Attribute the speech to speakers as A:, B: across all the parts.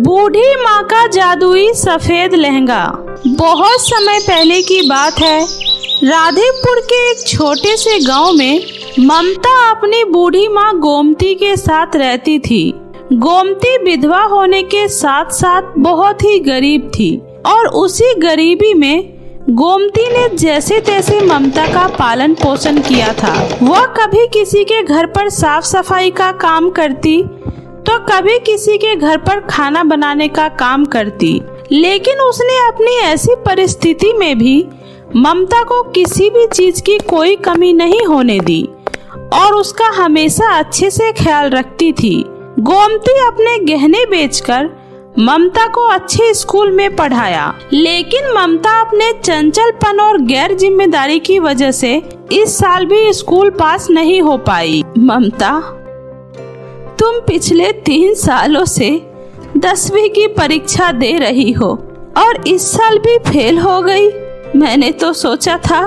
A: बूढ़ी माँ का जादुई सफेद लहंगा। बहुत समय पहले की बात है। राधेपुर के एक छोटे से गांव में ममता अपनी बूढ़ी माँ गोमती के साथ रहती थी। गोमती विधवा होने के साथ साथ बहुत ही गरीब थी और उसी गरीबी में गोमती ने जैसे तैसे ममता का पालन पोषण किया था। वह कभी किसी के घर पर साफ सफाई का काम करती तो कभी किसी के घर पर खाना बनाने का काम करती, लेकिन उसने अपनी ऐसी परिस्थिति में भी ममता को किसी भी चीज की कोई कमी नहीं होने दी और उसका हमेशा अच्छे से ख्याल रखती थी। गोमती अपने गहने बेचकर ममता को अच्छे स्कूल में पढ़ाया, लेकिन ममता अपने चंचलपन और गैर जिम्मेदारी की वजह से इस साल भी स्कूल पास नहीं हो पाई। ममता, तुम पिछले 3 सालों से 10वीं की परीक्षा दे रही हो और इस साल भी फेल हो गई। मैंने तो सोचा था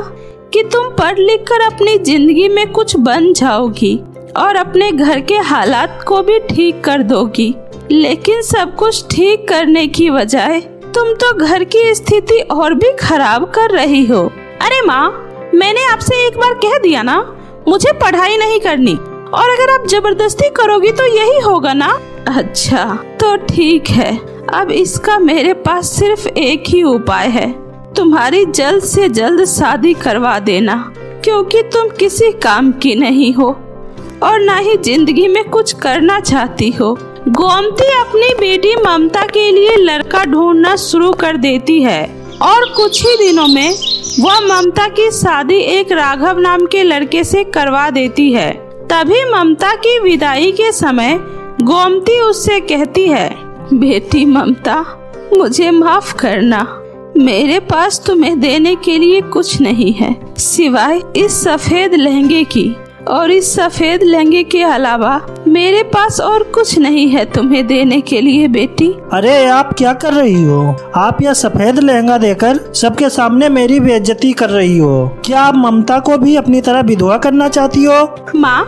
A: कि तुम पढ़ लिख कर अपनी जिंदगी में कुछ बन जाओगी और अपने घर के हालात को भी ठीक कर दोगी, लेकिन सब कुछ ठीक करने की बजाय तुम तो घर की स्थिति और भी खराब कर रही हो। अरे माँ, मैंने आपसे एक बार कह दिया ना, मुझे पढ़ाई नहीं करनी, और अगर आप जबरदस्ती करोगी तो यही होगा ना। अच्छा तो ठीक है, अब इसका मेरे पास सिर्फ एक ही उपाय है, तुम्हारी जल्द से जल्द शादी करवा देना, क्योंकि तुम किसी काम की नहीं हो और ना ही जिंदगी में कुछ करना चाहती हो। गोमती अपनी बेटी ममता के लिए लड़का ढूंढना शुरू कर देती है और कुछ ही दिनों में वह ममता की शादी एक राघव नाम के लड़के से करवा देती है। तभी ममता की विदाई के समय गोमती उससे कहती है, बेटी ममता, मुझे माफ करना, मेरे पास तुम्हें देने के लिए कुछ नहीं है सिवाय इस सफेद लहंगे की, और इस सफेद लहंगे के अलावा मेरे पास और कुछ नहीं है तुम्हें देने के लिए बेटी।
B: अरे आप क्या कर रही हो? आप यह सफेद लहंगा देकर सबके सामने मेरी बेइज्जती कर रही हो। क्या आप ममता को भी अपनी तरह विधवा करना चाहती हो?
A: माँ,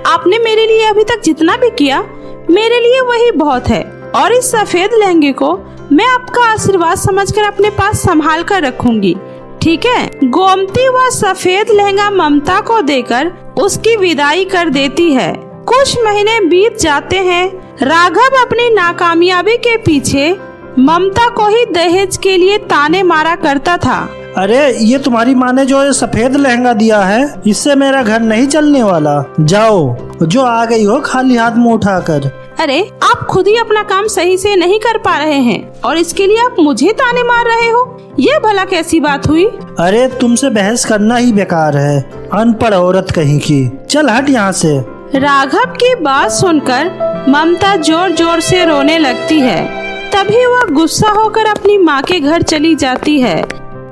A: आपने मेरे लिए अभी तक जितना भी किया मेरे लिए वही बहुत है, और इस सफेद लहंगे को मैं आपका आशीर्वाद समझकर अपने पास संभाल कर रखूंगी, ठीक है। गोमती वह सफेद लहंगा ममता को देकर उसकी विदाई कर देती है। कुछ महीने बीत जाते हैं। राघव अपनी नाकामयाबी के पीछे ममता को ही दहेज के लिए ताने मारा करता था।
B: अरे ये तुम्हारी माँ ने जो सफेद लहंगा दिया है, इससे मेरा घर नहीं चलने वाला। जाओ, जो आ गई हो खाली हाथ मुँह उठाकर।
A: अरे आप खुद ही अपना काम सही से नहीं कर पा रहे हैं और इसके लिए आप मुझे ताने मार रहे हो, ये भला कैसी बात हुई?
B: अरे तुमसे बहस करना ही बेकार है, अनपढ़ औरत कहीं की। चल हट यहाँ से।
A: राघव की बात सुनकर ममता जोर जोर से रोने लगती है। तभी वह गुस्सा होकर अपनी माँ के घर चली जाती है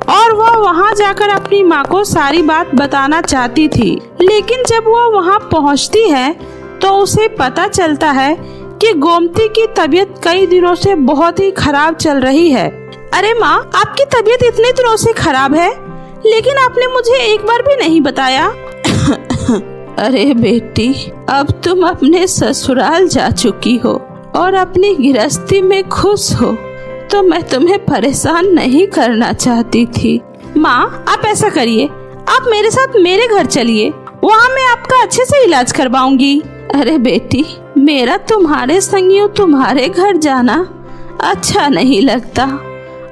A: और वह वहाँ जाकर अपनी माँ को सारी बात बताना चाहती थी, लेकिन जब वह वहाँ पहुँचती है तो उसे पता चलता है कि गोमती की तबीयत कई दिनों से बहुत ही खराब चल रही है। अरे माँ, आपकी तबीयत इतने दिनों से खराब है, लेकिन आपने मुझे एक बार भी नहीं बताया। अरे बेटी, अब तुम अपने ससुराल जा चुकी हो और अपनी गृहस्थी में खुश हो, तो मैं तुम्हें परेशान नहीं करना चाहती थी। माँ, आप ऐसा करिए, आप मेरे साथ मेरे घर चलिए, वहाँ मैं आपका अच्छे से इलाज करवाऊंगी। अरे बेटी, मेरा तुम्हारे संगियों तुम्हारे घर जाना अच्छा नहीं लगता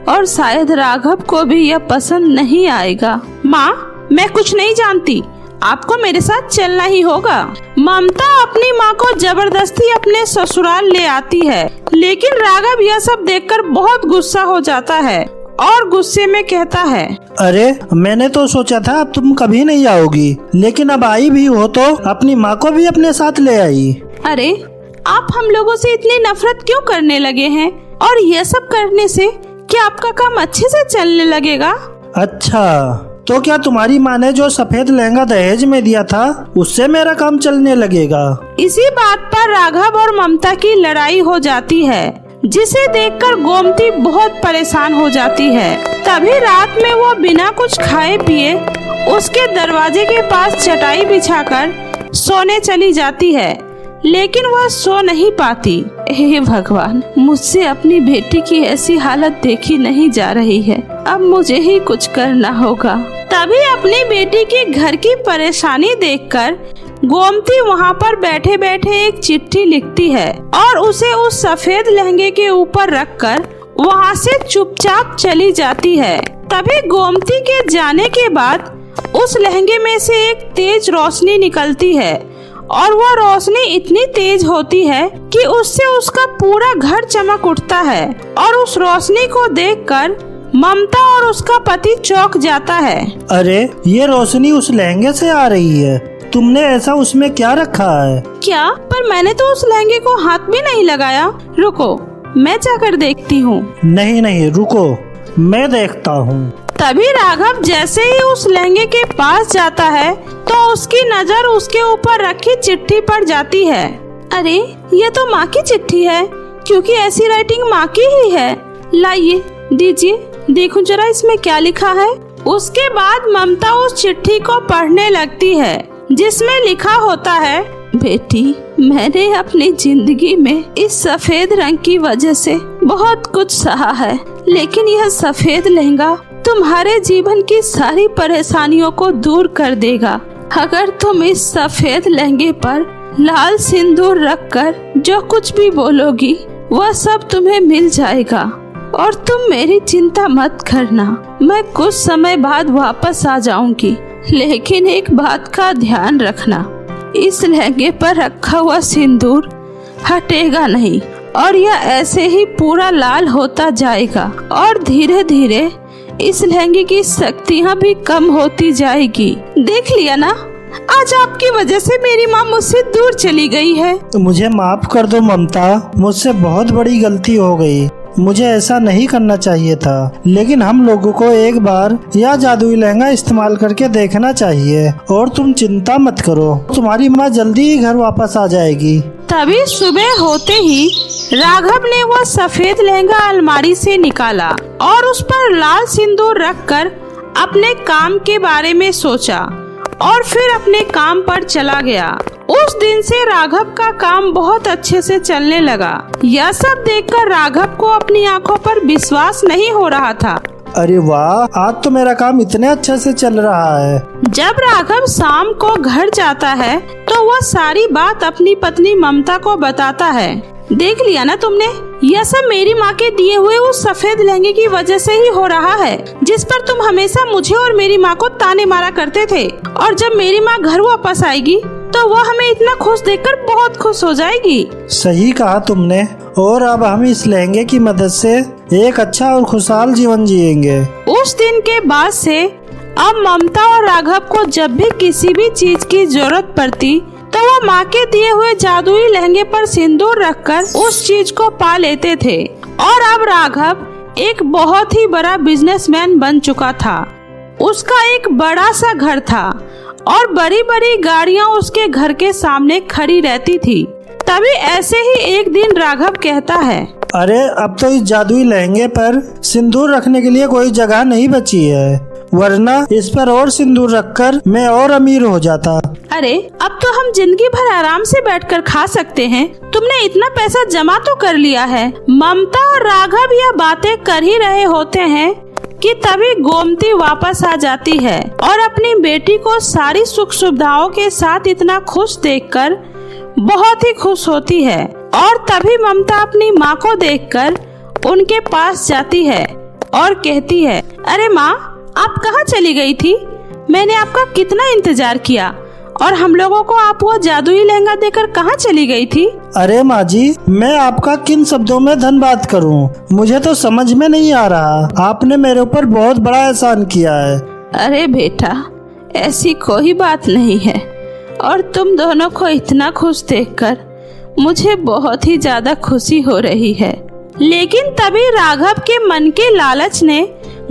A: और शायद राघव को भी यह पसंद नहीं आएगा। माँ, मैं कुछ नहीं जानती, आपको मेरे साथ चलना ही होगा। ममता अपनी माँ को जबरदस्ती अपने ससुराल ले आती है, लेकिन राघव यह सब देखकर बहुत गुस्सा हो जाता है और गुस्से में कहता है,
B: अरे मैंने तो सोचा था अब तुम कभी नहीं आओगी, लेकिन अब आई भी हो तो अपनी माँ को भी अपने साथ ले आई।
A: अरे आप हम लोगों से इतनी नफरत क्यों करने लगे हैं, और यह सब करने से क्या आपका काम अच्छे से चलने लगेगा?
B: अच्छा, तो क्या तुम्हारी माँ ने जो सफेद लहंगा दहेज में दिया था उससे मेरा काम चलने लगेगा?
A: इसी बात पर राघव और ममता की लड़ाई हो जाती है, जिसे देखकर गोमती बहुत परेशान हो जाती है। तभी रात में वो बिना कुछ खाए पिए उसके दरवाजे के पास चटाई बिछाकर सोने चली जाती है। लेकिन वह सो नहीं पाती। हे भगवान, मुझसे अपनी बेटी की ऐसी हालत देखी नहीं जा रही है, अब मुझे ही कुछ करना होगा। तभी अपनी बेटी के घर की परेशानी देखकर गोमती वहाँ पर बैठे बैठे एक चिट्ठी लिखती है और उसे उस सफेद लहंगे के ऊपर रखकर वहाँ से चुपचाप चली जाती है। तभी गोमती के जाने के बाद उस लहंगे में से एक तेज रोशनी निकलती है और वह रोशनी इतनी तेज होती है कि उससे उसका पूरा घर चमक उठता है और उस रोशनी को देखकर ममता और उसका पति चौंक जाता है।
B: अरे, ये रोशनी उस लहंगे से आ रही है। तुमने ऐसा उसमें क्या रखा है?
A: क्या? पर मैंने तो उस लहंगे को हाथ भी नहीं लगाया। रुको, मैं जाकर देखती हूँ।
B: नहीं नहीं, रुको, मैं देखता हूँ।
A: तभी राघव जैसे ही उस लहंगे के पास जाता है तो उसकी नजर उसके ऊपर रखी चिट्ठी पर जाती है। अरे, ये तो माँ की चिट्ठी है, क्योंकि ऐसी राइटिंग माँ की ही है। लाइए, दीजिए, देखूं जरा इसमें क्या लिखा है। उसके बाद ममता उस चिट्ठी को पढ़ने लगती है, जिसमें लिखा होता है, बेटी, मैंने अपनी जिंदगी में इस सफेद रंग की वजह से बहुत कुछ सहा है, लेकिन यह सफेद लहंगा तुम्हारे जीवन की सारी परेशानियों को दूर कर देगा। अगर तुम इस सफेद लहंगे पर लाल सिंदूर रखकर जो कुछ भी बोलोगी वह सब तुम्हें मिल जाएगा। और तुम मेरी चिंता मत करना, मैं कुछ समय बाद वापस आ जाऊंगी, लेकिन एक बात का ध्यान रखना, इस लहंगे पर रखा हुआ सिंदूर हटेगा नहीं और यह ऐसे ही पूरा लाल होता जाएगा और धीरे धीरे इस लहंगे की शक्तियाँ भी कम होती जाएगी। देख लिया ना, आज आपकी वजह से मेरी माँ मुझसे दूर चली गई है।
B: मुझे माफ कर दो ममता, मुझसे बहुत बड़ी गलती हो गई। मुझे ऐसा नहीं करना चाहिए था, लेकिन हम लोगों को एक बार यह जादुई लहंगा इस्तेमाल करके देखना चाहिए। और तुम चिंता मत करो, तुम्हारी माँ जल्दी ही घर वापस आ जाएगी।
A: तभी सुबह होते ही राघव ने वह सफेद लहंगा अलमारी से निकाला और उस पर लाल सिंदूर रखकर अपने काम के बारे में सोचा और फिर अपने काम पर चला गया। उस दिन से राघव का काम बहुत अच्छे से चलने लगा। यह सब देखकर राघव को अपनी आंखों पर विश्वास नहीं हो रहा था।
B: अरे वाह, आज तो मेरा काम इतने अच्छे से चल रहा है।
A: जब राघव शाम को घर जाता है तो वह सारी बात अपनी पत्नी ममता को बताता है। देख लिया ना तुमने, यह सब मेरी माँ के दिए हुए उस सफेद लहंगे की वजह से ही हो रहा है, जिस पर तुम हमेशा मुझे और मेरी माँ को ताने मारा करते थे। और जब मेरी माँ घर वापस आएगी तो वह हमें इतना खुश देखकर बहुत खुश हो जाएगी।
B: सही कहा तुमने, और अब हम इस लहंगे की मदद से एक अच्छा और खुशहाल जीवन जिएंगे।
A: उस दिन के बाद से अब ममता और राघव को जब भी किसी भी चीज की जरूरत पड़ती तो वो माँ के दिए हुए जादुई लहंगे पर सिंदूर रखकर उस चीज को पा लेते थे। और अब राघव एक बहुत ही बड़ा बिजनेसमैन बन चुका था। उसका एक बड़ा सा घर था और बड़ी बड़ी गाड़ियाँ उसके घर के सामने खड़ी रहती थी। तभी ऐसे ही एक दिन राघव कहता है,
B: अरे, अब तो इस जादुई लहंगे पर सिंदूर रखने के लिए कोई जगह नहीं बची है, वरना इस पर और सिंदूर रखकर मैं और अमीर हो जाता।
A: अरे, अब तो हम जिंदगी भर आराम से बैठकर खा सकते हैं। तुमने इतना पैसा जमा तो कर लिया है। ममता और राघव यह बातें कर ही रहे होते हैं कि तभी गोमती वापस आ जाती है और अपनी बेटी को सारी सुख सुविधाओं के साथ इतना खुश देखकर बहुत ही खुश होती है। और तभी ममता अपनी माँ को देखकर उनके पास जाती है और कहती है, अरे माँ, आप कहाँ चली गई थी? मैंने आपका कितना इंतजार किया और हम लोगों को आप वो जादुई लहंगा देकर कहाँ चली गई थी?
B: अरे माँ जी, मैं आपका किन शब्दों में धन्यवाद करूँ, मुझे तो समझ में नहीं आ रहा। आपने मेरे ऊपर बहुत बड़ा एहसान किया है।
A: अरे बेटा, ऐसी कोई बात नहीं है और तुम दोनों को इतना खुश देखकर मुझे बहुत ही ज्यादा खुशी हो रही है। लेकिन तभी राघव के मन के लालच ने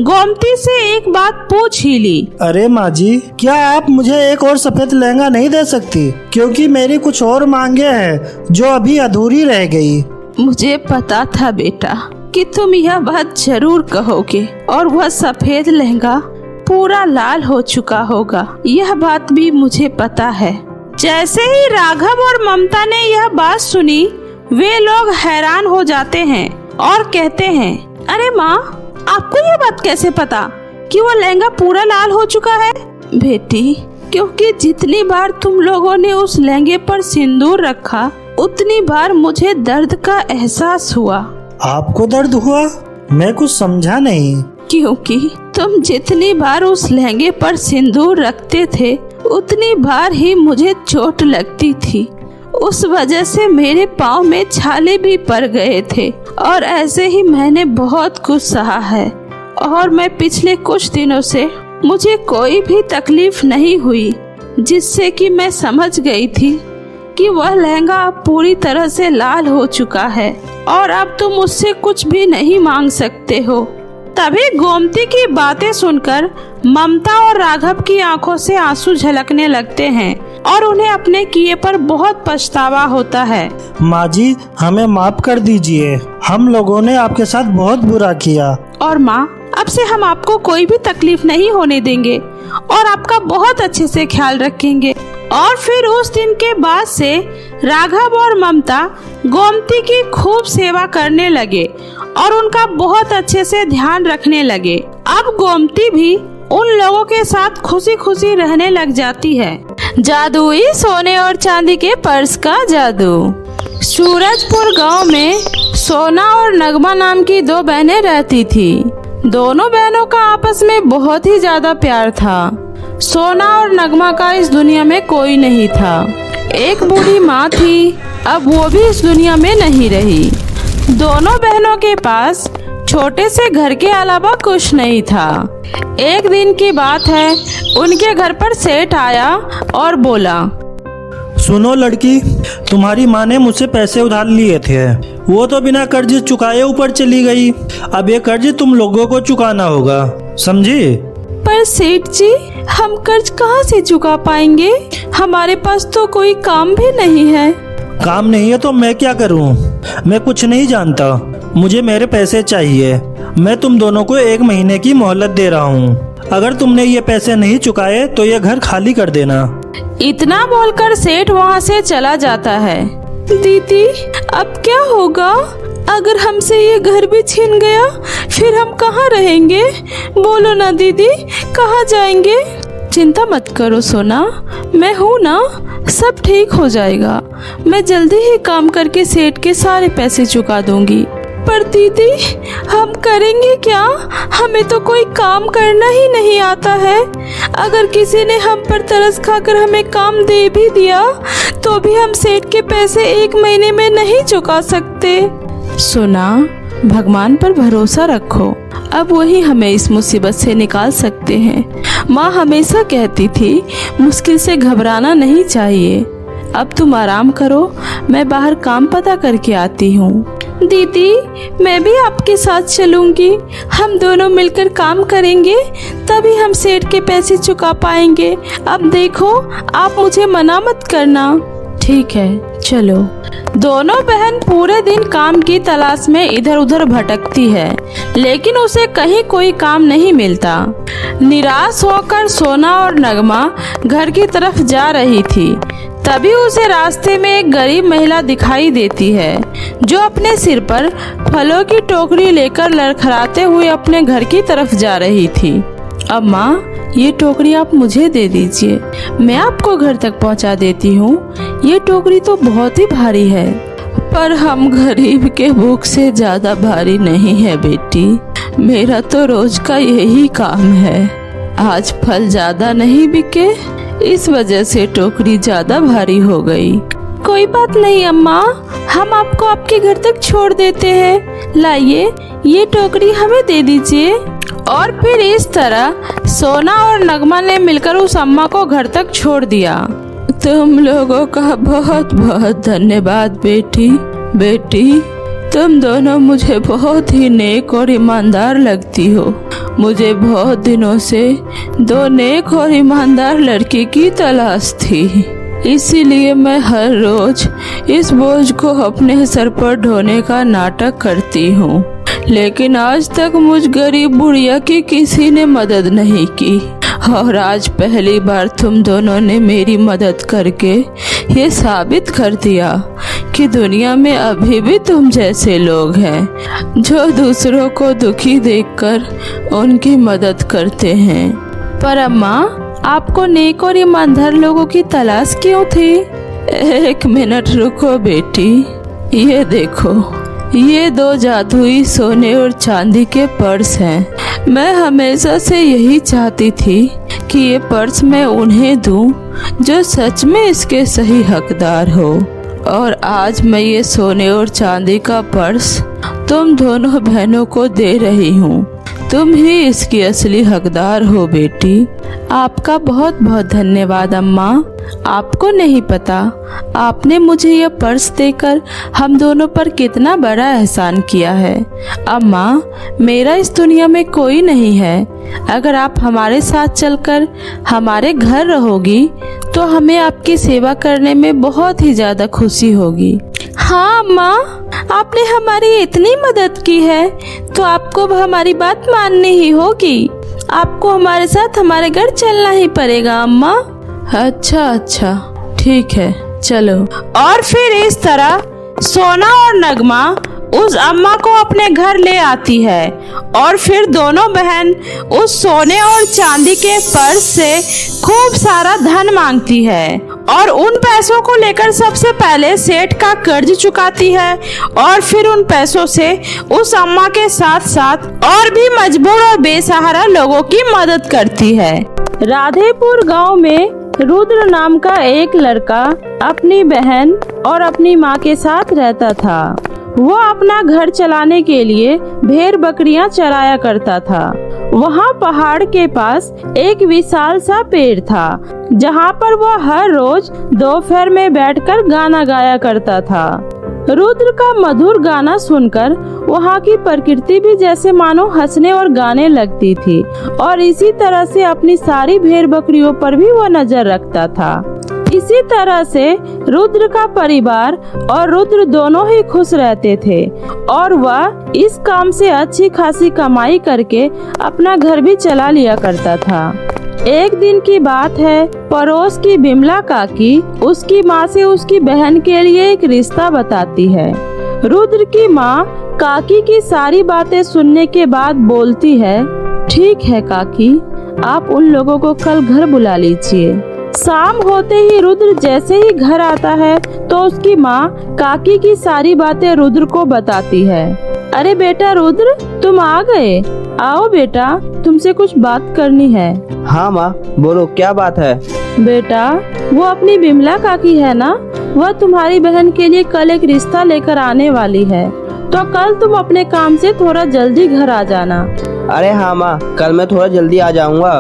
A: गोमती से एक बात पूछ ही ली।
B: अरे माँ जी, क्या आप मुझे एक और सफेद लहंगा नहीं दे सकती? क्योंकि मेरी कुछ और मांगे हैं जो अभी अधूरी रह गई।
A: मुझे पता था बेटा कि तुम यह बात जरूर कहोगे और वह सफेद लहंगा पूरा लाल हो चुका होगा। यह बात भी मुझे पता है। जैसे ही राघव और ममता ने यह बात सुनी, वे लोग हैरान हो जाते हैं और कहते हैं, अरे माँ, आपको ये बात कैसे पता कि वो लहंगा पूरा लाल हो चुका है? बेटी, क्योंकि जितनी बार तुम लोगों ने उस लहंगे पर सिंदूर रखा, उतनी बार मुझे दर्द का एहसास हुआ।
B: आपको दर्द हुआ? मैं कुछ समझा नहीं।
A: क्योंकि तुम जितनी बार उस लहंगे पर सिंदूर रखते थे, उतनी बार ही मुझे चोट लगती थी। उस वजह से मेरे पाँव में छाले भी पड़ गए थे और ऐसे ही मैंने बहुत कुछ सहा है। और मैं पिछले कुछ दिनों से मुझे कोई भी तकलीफ नहीं हुई, जिससे कि मैं समझ गई थी कि वह लहंगा अब पूरी तरह से लाल हो चुका है और अब तुम मुझसे कुछ भी नहीं मांग सकते हो। तभी गोमती की बातें सुनकर ममता और राघव की आंखों से आंसू झलकने लगते हैं और उन्हें अपने किए पर बहुत पछतावा होता है।
B: माँ जी, हमें माफ कर दीजिए, हम लोगों ने आपके साथ बहुत बुरा किया।
A: और माँ, अब से हम आपको कोई भी तकलीफ नहीं होने देंगे और आपका बहुत अच्छे से ख्याल रखेंगे। और फिर उस दिन के बाद से राघव और ममता गोमती की खूब सेवा करने लगे और उनका बहुत अच्छे से ध्यान रखने लगे। अब गोमती भी उन लोगों के साथ खुशी खुशी रहने लग जाती है। जादुई सोने और चांदी के पर्स का जादू। सूरजपुर गांव में सोना और नगमा नाम की दो बहनें रहती थी। दोनों बहनों का आपस में बहुत ही ज्यादा प्यार था। सोना और नगमा का इस दुनिया में कोई नहीं था। एक बूढ़ी माँ थी, अब वो भी इस दुनिया में नहीं रही। दोनों बहनों के पास छोटे से घर के अलावा कुछ नहीं था। एक दिन की बात है, उनके घर पर सेठ आया और बोला,
B: सुनो लड़की, तुम्हारी माँ ने मुझसे पैसे उधार लिए थे, वो तो बिना कर्ज चुकाए ऊपर चली गई। अब ये कर्ज तुम लोगों को चुकाना होगा, समझी?
A: पर सेठ जी, हम कर्ज कहाँ से चुका पाएंगे? हमारे पास तो कोई काम भी नहीं है।
B: काम नहीं है तो मैं क्या करूं? मैं कुछ नहीं जानता, मुझे मेरे पैसे चाहिए। मैं तुम दोनों को 1 महीने की मोहलत दे रहा हूँ। अगर तुमने ये पैसे नहीं चुकाए तो ये घर खाली कर देना।
A: इतना बोलकर सेठ वहाँ से चला जाता है। दीदी, अब क्या होगा? अगर हमसे ये घर भी छीन गया, फिर हम कहाँ रहेंगे? बोलो ना दीदी, कहाँ जाएंगे? चिंता मत करो सोना, मैं हूँ ना, सब ठीक हो जाएगा। मैं जल्दी ही काम करके सेठ के सारे पैसे चुका दूंगी। पर दीदी, हम करेंगे क्या? हमें तो कोई काम करना ही नहीं आता है। अगर किसी ने हम पर तरस खाकर हमें काम दे भी दिया, तो भी हम सेठ के पैसे 1 महीने में नहीं चुका सकते। सोना, भगवान पर भरोसा रखो, अब वही हमें इस मुसीबत से निकाल सकते हैं। माँ हमेशा कहती थी, मुश्किल से घबराना नहीं चाहिए। अब तुम आराम करो, मैं बाहर काम पता करके आती हूँ। दीदी, मैं भी आपके साथ चलूंगी। हम दोनों मिलकर काम करेंगे, तभी हम सेठ के पैसे चुका पाएंगे। अब देखो, आप मुझे मना मत करना। ठीक है, चलो। दोनों बहन पूरे दिन काम की तलाश में इधर उधर भटकती है, लेकिन उसे कहीं कोई काम नहीं मिलता। निराश होकर सोना और नगमा घर की तरफ जा रही थी। तभी उसे रास्ते में एक गरीब महिला दिखाई देती है, जो अपने सिर पर फलों की टोकरी लेकर लड़खड़ाते हुए अपने घर की तरफ जा रही थी। अब माँ, ये टोकरी आप मुझे दे दीजिए, मैं आपको घर तक पहुँचा देती हूँ। ये टोकरी तो बहुत ही भारी है। पर हम गरीब के भूख से ज्यादा भारी नहीं है बेटी, मेरा तो रोज का यही काम है। आज फल ज्यादा नहीं बिके, इस वजह से टोकरी ज्यादा भारी हो गई। कोई बात नहीं अम्मा, हम आपको आपके घर तक छोड़ देते हैं। लाइए, ये टोकरी हमें दे दीजिए। और फिर इस तरह सोना और नगमा ने मिलकर उस अम्मा को घर तक छोड़ दिया। तुम लोगों का बहुत बहुत धन्यवाद बेटी, तुम दोनों मुझे बहुत ही नेक और ईमानदार लगती हो। मुझे बहुत दिनों से 2 नेक और ईमानदार लड़की की तलाश थी, इसीलिए मैं हर रोज इस बोझ को अपने सर पर ढोने का नाटक करती हूँ। लेकिन आज तक मुझ गरीब बुढ़िया की किसी ने मदद नहीं की। और आज पहली बार तुम दोनों ने मेरी मदद करके ये साबित कर दिया कि दुनिया में अभी भी तुम जैसे लोग हैं जो दूसरों को दुखी देखकर उनकी मदद करते हैं। पर अम्मा, आपको नेक और ईमानदार लोगों की तलाश क्यों थी? एक मिनट रुको बेटी, ये देखो, ये 2 जादुई सोने और चांदी के पर्स हैं। मैं हमेशा से यही चाहती थी कि ये पर्स मैं उन्हें दूं जो सच में इसके सही हकदार हो, और आज मैं ये सोने और चांदी का पर्स तुम दोनों बहनों को दे रही हूँ। तुम ही इसकी असली हकदार हो बेटी। आपका बहुत बहुत धन्यवाद अम्मा। आपको नहीं पता आपने मुझे यह पर्स देकर हम दोनों पर कितना बड़ा एहसान किया है। अम्मा, मेरा इस दुनिया में कोई नहीं है। अगर आप हमारे साथ चलकर हमारे घर रहोगी तो हमें आपकी सेवा करने में बहुत ही ज़्यादा खुशी होगी। हाँ अम्मा, आपने हमारी इतनी मदद की है तो आपको हमारी बात माननी ही होगी। आपको हमारे साथ हमारे घर चलना ही पड़ेगा अम्मा। अच्छा, ठीक है, चलो। और फिर इस तरह सोना और नगमा उस अम्मा को अपने घर ले आती है और फिर दोनों बहन उस सोने और चांदी के पर्स से खूब सारा धन मांगती है और उन पैसों को लेकर सबसे पहले सेठ का कर्ज चुकाती है और फिर उन पैसों से उस अम्मा के साथ साथ और भी मजबूर और बेसहारा लोगों की मदद करती है। राधेपुर गांव में रुद्र नाम का एक लड़का अपनी बहन और अपनी माँ के साथ रहता था। वो अपना घर चलाने के लिए भेड़ बकरियां चराया करता था। वहाँ पहाड़ के पास एक विशाल सा पेड़ था जहाँ पर वो हर रोज दोपहर में बैठकर गाना गाया करता था। रुद्र का मधुर गाना सुनकर वहाँ की प्रकृति भी जैसे मानो हंसने और गाने लगती थी और इसी तरह से अपनी सारी भेड़ बकरियों पर भी वो नजर रखता था। इसी तरह से रुद्र का परिवार और रुद्र दोनों ही खुश रहते थे और वह इस काम से अच्छी खासी कमाई करके अपना घर भी चला लिया करता था। एक दिन की बात है, पड़ोस की बिमला काकी उसकी माँ से उसकी बहन के लिए एक रिश्ता बताती है। रुद्र की माँ काकी की सारी बातें सुनने के बाद बोलती है, ठीक है काकी, आप उन लोगों को कल घर बुला लीजिए। शाम होते ही रुद्र जैसे ही घर आता है तो उसकी माँ काकी की सारी बातें रुद्र को बताती है। अरे बेटा रुद्र, तुम आ गए, आओ बेटा, तुमसे कुछ बात करनी है।
C: हाँ माँ, बोलो क्या बात है।
A: बेटा, वो अपनी बिमला काकी है ना, वह तुम्हारी बहन के लिए कल एक रिश्ता लेकर आने वाली है, तो कल तुम अपने काम से थोड़ा जल्दी घर आ जाना।
C: अरे हाँ माँ, कल मैं थोड़ा जल्दी आ जाऊँगा।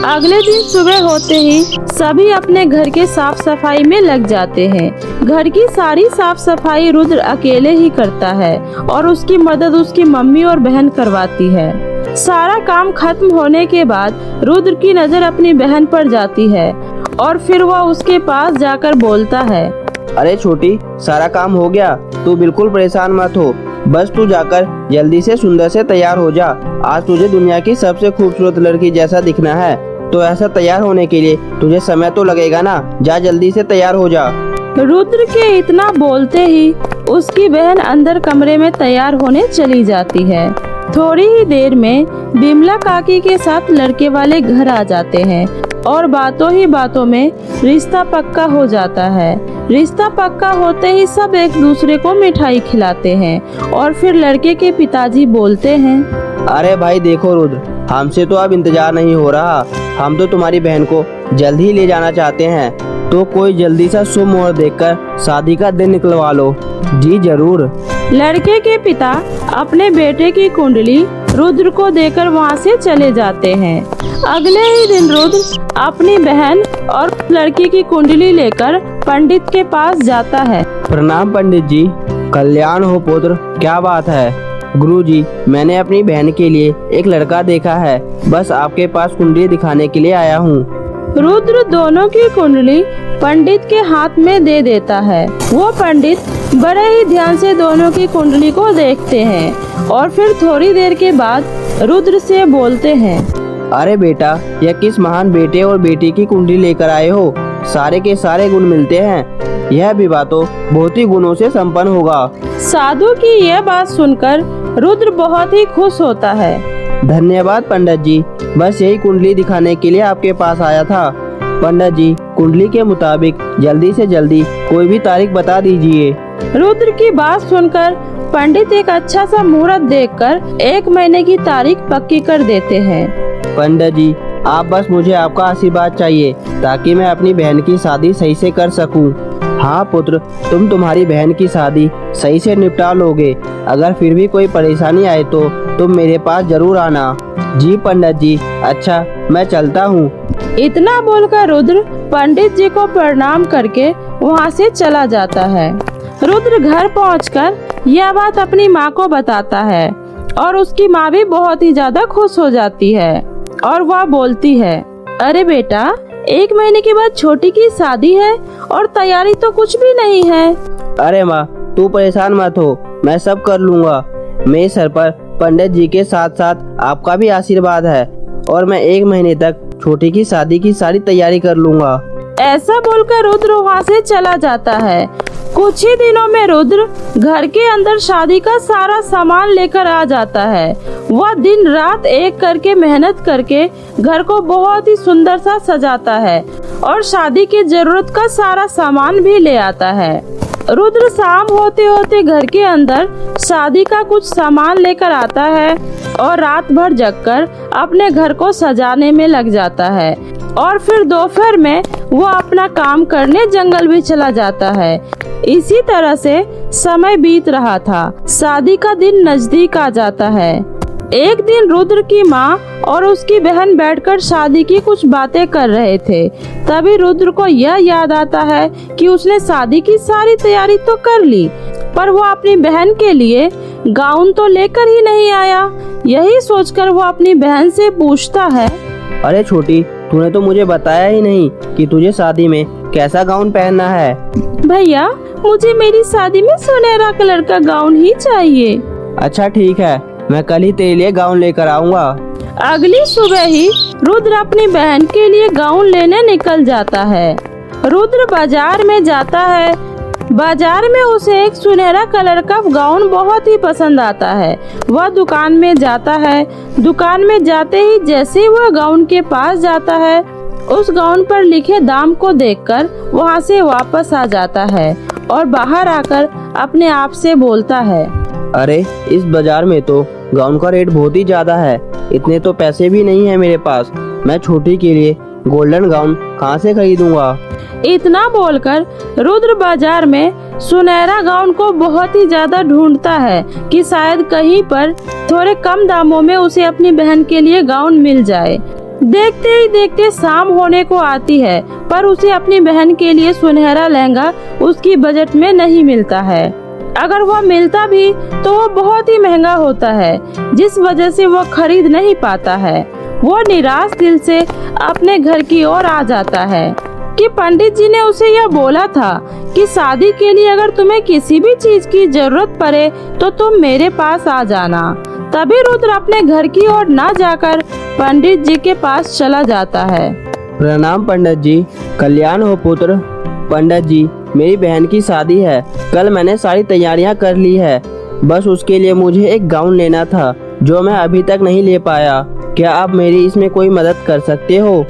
A: अगले दिन सुबह होते ही सभी अपने घर के साफ सफाई में लग जाते हैं। घर की सारी साफ सफाई रुद्र अकेले ही करता है और उसकी मदद उसकी मम्मी और बहन करवाती है। सारा काम खत्म होने के बाद रुद्र की नजर अपनी बहन पर जाती है और फिर वह उसके पास जाकर बोलता है,
C: अरे छोटी, सारा काम हो गया, तू बिल्कुल परेशान मत हो, बस तू जाकर जल्दी से सुंदर से तैयार हो जा। आज तुझे दुनिया की सबसे खूबसूरत लड़की जैसा दिखना है, तो ऐसा तैयार होने के लिए तुझे समय तो लगेगा ना, जा जल्दी से तैयार हो जा।
A: रुद्र के इतना बोलते ही उसकी बहन अंदर कमरे में तैयार होने चली जाती है। थोड़ी ही देर में बिमला काकी के साथ लड़के वाले घर आ जाते हैं और बातों ही बातों में रिश्ता पक्का हो जाता है। रिश्ता पक्का होते ही सब एक दूसरे को मिठाई खिलाते हैं और फिर लड़के के पिताजी बोलते हैं,
C: अरे भाई देखो रुद्र, हमसे तो अब इंतजार नहीं हो रहा, हम तो तुम्हारी बहन को जल्द ही ले जाना चाहते हैं, तो कोई जल्दी सा शुभ मुहूर्त देखकर शादी का दिन निकलवा लो। जी जरूर।
A: लड़के के पिता अपने बेटे की कुंडली रुद्र को देकर वहाँ से चले जाते हैं। अगले ही दिन रुद्र अपनी बहन और लड़की की कुंडली लेकर पंडित के पास जाता है।
C: प्रणाम पंडित जी, कल्याण हो पुत्र, क्या बात है। गुरुजी, मैंने अपनी बहन के लिए एक लड़का देखा है, बस आपके पास कुंडली दिखाने के लिए आया हूँ।
A: रुद्र दोनों की कुंडली पंडित के हाथ में दे देता है। वो पंडित बड़े ही ध्यान से दोनों की कुंडली को देखते हैं और फिर थोड़ी देर के बाद रुद्र से बोलते हैं,
C: अरे बेटा, यह किस महान बेटे और बेटी की कुंडली लेकर आए हो? सारे के सारे गुण मिलते हैं। यह विवाह तो बहुत ही गुणों से संपन्न होगा।
A: साधु की यह बात सुनकर रुद्र बहुत ही खुश होता है।
C: धन्यवाद पंडित जी, बस यही कुंडली दिखाने के लिए आपके पास आया था। पंडित जी, कुंडली के मुताबिक जल्दी से जल्दी कोई भी तारीख बता दीजिए।
A: रुद्र की बात सुनकर पंडित एक अच्छा सा मुहूर्त देखकर 1 महीने की तारीख पक्की कर देते हैं।
C: पंडित जी, आप बस मुझे आपका आशीर्वाद चाहिए ताकि मैं अपनी बहन की शादी सही से कर सकूं। हाँ पुत्र, तुम तुम्हारी बहन की शादी सही से निपटा लोगे। अगर फिर भी कोई परेशानी आए तो तुम मेरे पास जरूर आना। जी पंडित जी, अच्छा मैं चलता हूँ।
A: इतना बोलकर रुद्र पंडित जी को प्रणाम करके वहाँ से चला जाता है। रुद्र घर पहुंचकर यह बात अपनी माँ को बताता है और उसकी माँ भी बहुत ही ज्यादा खुश हो जाती है और वह बोलती है, अरे बेटा, 1 महीने के बाद छोटी की शादी है और तैयारी तो कुछ भी नहीं है।
C: अरे माँ, तू परेशान मत हो, मैं सब कर लूँगा। मेरे सर पर पंडित जी के साथ साथ आपका भी आशीर्वाद है और मैं 1 महीने तक छोटी की शादी की सारी तैयारी कर लूँगा।
A: ऐसा बोलकर रुद्र वहाँ से चला जाता है। कुछ ही दिनों में रुद्र घर के अंदर शादी का सारा सामान लेकर आ जाता है। वह दिन रात एक करके मेहनत करके घर को बहुत ही सुंदर सा सजाता है और शादी की जरूरत का सारा सामान भी ले आता है। रुद्र शाम होते होते घर के अंदर शादी का कुछ सामान लेकर आता है और रात भर जगकर अपने घर को सजाने में लग जाता है और फिर दोपहर में वो अपना काम करने जंगल भी चला जाता है। इसी तरह से समय बीत रहा था। शादी का दिन नजदीक आ जाता है। एक दिन रुद्र की माँ और उसकी बहन बैठकर शादी की कुछ बातें कर रहे थे। तभी रुद्र को यह याद आता है कि उसने शादी की सारी तैयारी तो कर ली, पर वो अपनी बहन के लिए गाउन तो लेकर ही नहीं आया। यही सोचकर वो अपनी बहन से पूछता है,
C: अरे छोटी, तूने तो मुझे बताया ही नहीं कि तुझे शादी में कैसा गाउन पहनना है।
A: भैया, मुझे मेरी शादी में सुनहरा कलर का गाउन ही चाहिए।
C: अच्छा ठीक है, मैं कल ही तेरे लिए गाउन लेकर आऊँगा।
A: अगली सुबह ही रुद्र अपनी बहन के लिए गाउन लेने निकल जाता है। रुद्र बाजार में जाता है। बाजार में उसे एक सुनहरा कलर का गाउन बहुत ही पसंद आता है। वह दुकान में जाता है। दुकान में जाते ही जैसे ही वह गाउन के पास जाता है, उस गाउन पर लिखे दाम को देखकर वहां से वापस आ जाता है और बाहर आकर अपने आप से बोलता है,
C: अरे इस बाजार में तो गाउन का रेट बहुत ही ज्यादा है। इतने तो पैसे भी नहीं है मेरे पास। मैं छोटी के लिए गोल्डन गाउन कहाँ से खरीदूंगा।
A: इतना बोलकर रुद्र बाजार में सुनहरा गाउन को बहुत ही ज्यादा ढूंढता है कि शायद कहीं पर थोड़े कम दामों में उसे अपनी बहन के लिए गाउन मिल जाए। देखते ही देखते शाम होने को आती है, पर उसे अपनी बहन के लिए सुनहरा लहंगा उसकी बजट में नहीं मिलता है। अगर वह मिलता भी तो वो बहुत ही महंगा होता है, जिस वजह से वो खरीद नहीं पाता है। वो निराश दिल से अपने घर की ओर आ जाता है कि पंडित जी ने उसे यह बोला था कि शादी के लिए अगर तुम्हें किसी भी चीज की जरूरत पड़े तो तुम मेरे पास आ जाना। तभी रुद्र अपने घर की ओर न जाकर पंडित जी के पास चला जाता है।
C: प्रणाम पंडित जी, कल्याण हो पुत्र। पंडित जी, मेरी बहन की शादी है। कल मैंने सारी तैयारियां कर ली है। बस उसके लिए मुझे एक गाउन लेना था जो मैं अभी तक नहीं ले पाया। क्या आप मेरी इसमें कोई मदद कर सकते हो?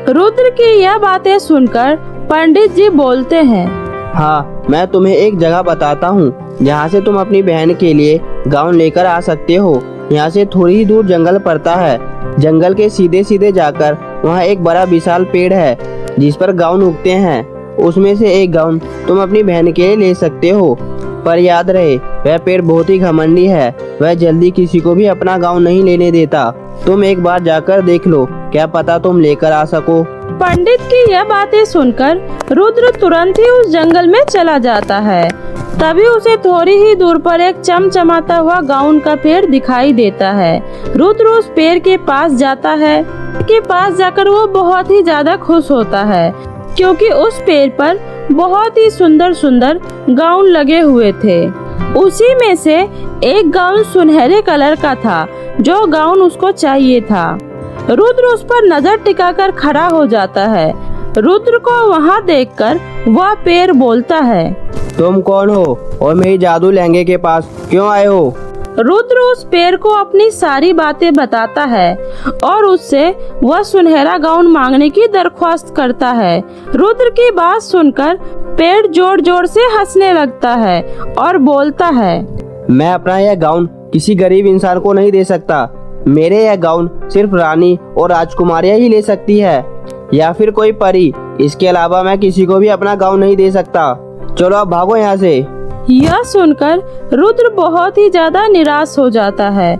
A: रुद्र की यह बातें सुनकर पंडित जी बोलते हैं,
C: हाँ, मैं तुम्हें एक जगह बताता हूँ जहाँ से तुम अपनी बहन के लिए गाउन लेकर आ सकते हो। यहाँ से थोड़ी ही दूर जंगल पड़ता है। जंगल के सीधे सीधे जाकर वहाँ एक बड़ा विशाल पेड़ है जिस पर गाउन उगते हैं। उसमें से एक गाउन तुम अपनी बहन के लिए ले सकते हो, पर याद रहे वह पेड़ बहुत ही घमंडी है। वह जल्दी किसी को भी अपना गाउन नहीं लेने देता। तुम एक बार जाकर देख लो, क्या पता तुम लेकर आ सको।
A: पंडित की यह बातें सुनकर रुद्र तुरंत ही उस जंगल में चला जाता है। तभी उसे थोड़ी ही दूर पर एक चमचमाता हुआ गाउन का पेड़ दिखाई देता है। रुद्र उस पेड़ के पास जाता है। के पास जाकर वो बहुत ही ज्यादा खुश होता है क्योंकि उस पेड़ पर बहुत ही सुंदर सुंदर गाउन लगे हुए थे। उसी में से एक गाउन सुनहरे कलर का था, जो गाउन उसको चाहिए था। रुद्र उस पर नजर टिकाकर खड़ा हो जाता है। रुद्र को वहाँ देखकर वह पेड़ बोलता है,
C: तुम कौन हो और मेरी जादू लहंगे के पास क्यों आए हो?
A: रुद्र उस पेड़ को अपनी सारी बातें बताता है और उससे वह सुनहरा गाउन मांगने की दरख्वास्त करता है। रुद्र की बात सुनकर पेड़ जोर जोर से हंसने लगता है और बोलता है,
C: मैं अपना यह गाउन किसी गरीब इंसान को नहीं दे सकता। मेरे यह गाउन सिर्फ रानी और राजकुमारियां ही ले सकती है या फिर कोई परी। इसके अलावा मैं किसी को भी अपना गाउन नहीं दे सकता। चलो अब भागो यहाँ से।
A: यह सुनकर रुद्र बहुत ही ज्यादा निराश हो जाता है।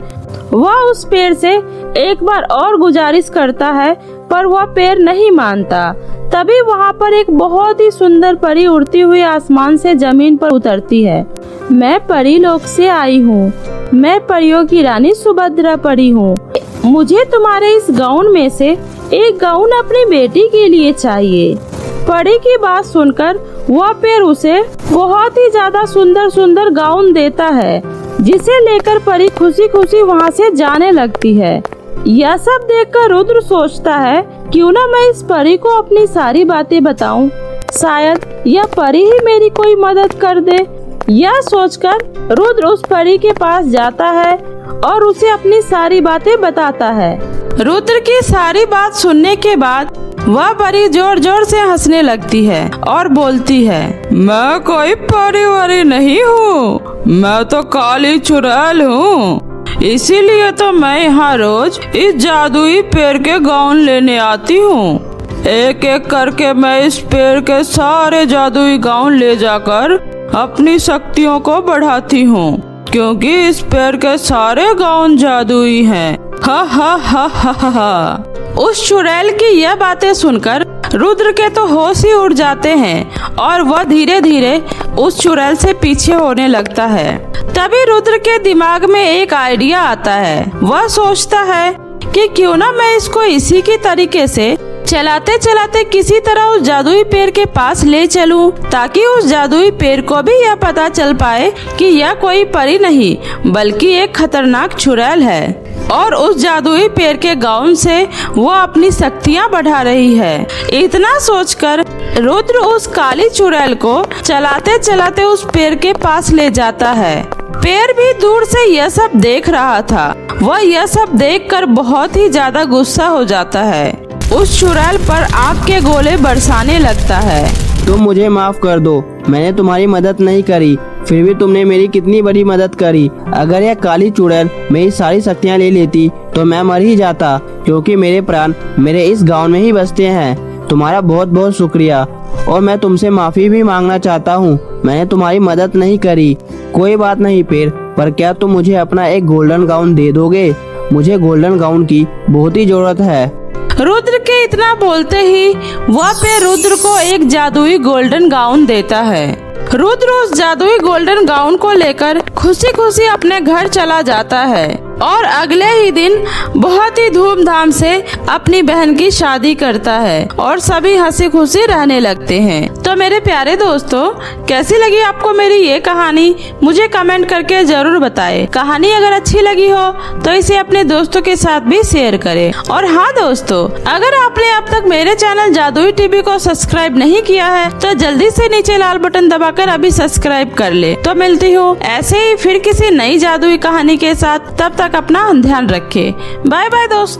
A: वह उस पेड़ से एक बार और गुजारिश करता है पर वह पेड़ नहीं मानता। तभी वहाँ पर एक बहुत ही सुंदर परी उड़ती हुई आसमान से जमीन पर उतरती है। मैं परी लोक से आई हूँ। मैं परियों की रानी सुभद्रा परी हूँ। मुझे तुम्हारे इस गाउन में से एक गाउन अपनी बेटी के लिए चाहिए। परी की बात सुनकर वह पेड़ उसे बहुत ही ज्यादा सुंदर गाउन देता है, जिसे लेकर परी खुशी खुशी वहाँ से जाने लगती है। यह सब देखकर रुद्र सोचता है, क्यों ना मैं इस परी को अपनी सारी बातें बताऊं। शायद यह परी ही मेरी कोई मदद कर दे। यह सोचकर रुद्र उस परी के पास जाता है और उसे अपनी सारी बातें बताता है। रुद्र की सारी बात सुनने के बाद वह परी जोर जोर से हंसने लगती है और बोलती है, मैं कोई परी वरी नहीं हूँ, मैं तो काली चुड़ैल हूँ। इसीलिए तो मैं यहाँ रोज इस जादुई पेड़ के गाउन लेने आती हूँ। एक एक करके मैं इस पेड़ के सारे जादुई गाउन ले जाकर अपनी शक्तियों को बढ़ाती हूँ, क्योंकि इस पेड़ के सारे गाउन जादुई हैं। हा हा हा हा हा हा। उस चुड़ैल की यह बातें सुनकर रुद्र के तो होश ही उड़ जाते हैं और वह धीरे धीरे उस चुड़ैल से पीछे होने लगता है। तभी रुद्र के दिमाग में एक आइडिया आता है। वह सोचता है कि क्यों ना मैं इसको इसी की तरीके से चलाते चलाते किसी तरह उस जादुई पेड़ के पास ले चलूं, ताकि उस जादुई पेड़ को भी यह पता चल पाए कि यह कोई परी नहीं बल्कि एक खतरनाक चुड़ैल है और उस जादुई पेड़ के गाउन से वो अपनी शक्तियाँ बढ़ा रही है। इतना सोचकर रुद्र उस काली चुड़ैल को चलाते चलाते उस पेड़ के पास ले जाता है। पेड़ भी दूर से यह सब देख रहा था। वह यह सब देखकर बहुत ही ज्यादा गुस्सा हो जाता है। उस चुड़ैल पर आग के गोले बरसाने लगता है।
C: तुम मुझे माफ कर दो, मैंने तुम्हारी मदद नहीं करी, फिर भी तुमने मेरी कितनी बड़ी मदद करी। अगर यह काली चुड़ैल मेरी सारी शक्तियाँ ले लेती तो मैं मर ही जाता, क्योंकि मेरे प्राण मेरे इस गांव में ही बसते हैं। तुम्हारा बहुत बहुत शुक्रिया और मैं तुमसे माफी भी मांगना चाहता हूँ। मैंने तुम्हारी मदद नहीं करी। कोई बात नहीं पेड़, पर क्या तुम मुझे अपना एक गोल्डन गाउन दे दोगे? मुझे गोल्डन गाउन की बहुत ही जरूरत है।
A: रुद्र के इतना बोलते ही वह पे रुद्र को एक जादुई गोल्डन गाउन देता है। रुद्र उस जादुई गोल्डन गाउन को लेकर खुशी खुशी अपने घर चला जाता है और अगले ही दिन बहुत ही धूमधाम से अपनी बहन की शादी करता है और सभी हंसी खुशी रहने लगते हैं। तो मेरे प्यारे दोस्तों, कैसी लगी आपको मेरी ये कहानी? मुझे कमेंट करके जरूर बताएं। कहानी अगर अच्छी लगी हो तो इसे अपने दोस्तों के साथ भी शेयर करें। और हाँ दोस्तों, अगर आपने अब तक मेरे चैनल जादुई टीवी को सब्सक्राइब नहीं किया है तो जल्दी से नीचे लाल बटन दबाकर अभी सब्सक्राइब कर ले। तो मिलती हूँ ऐसे ही फिर किसी नई जादुई कहानी के साथ। तब तक अपना ध्यान रखें। बाय बाय दोस्तों।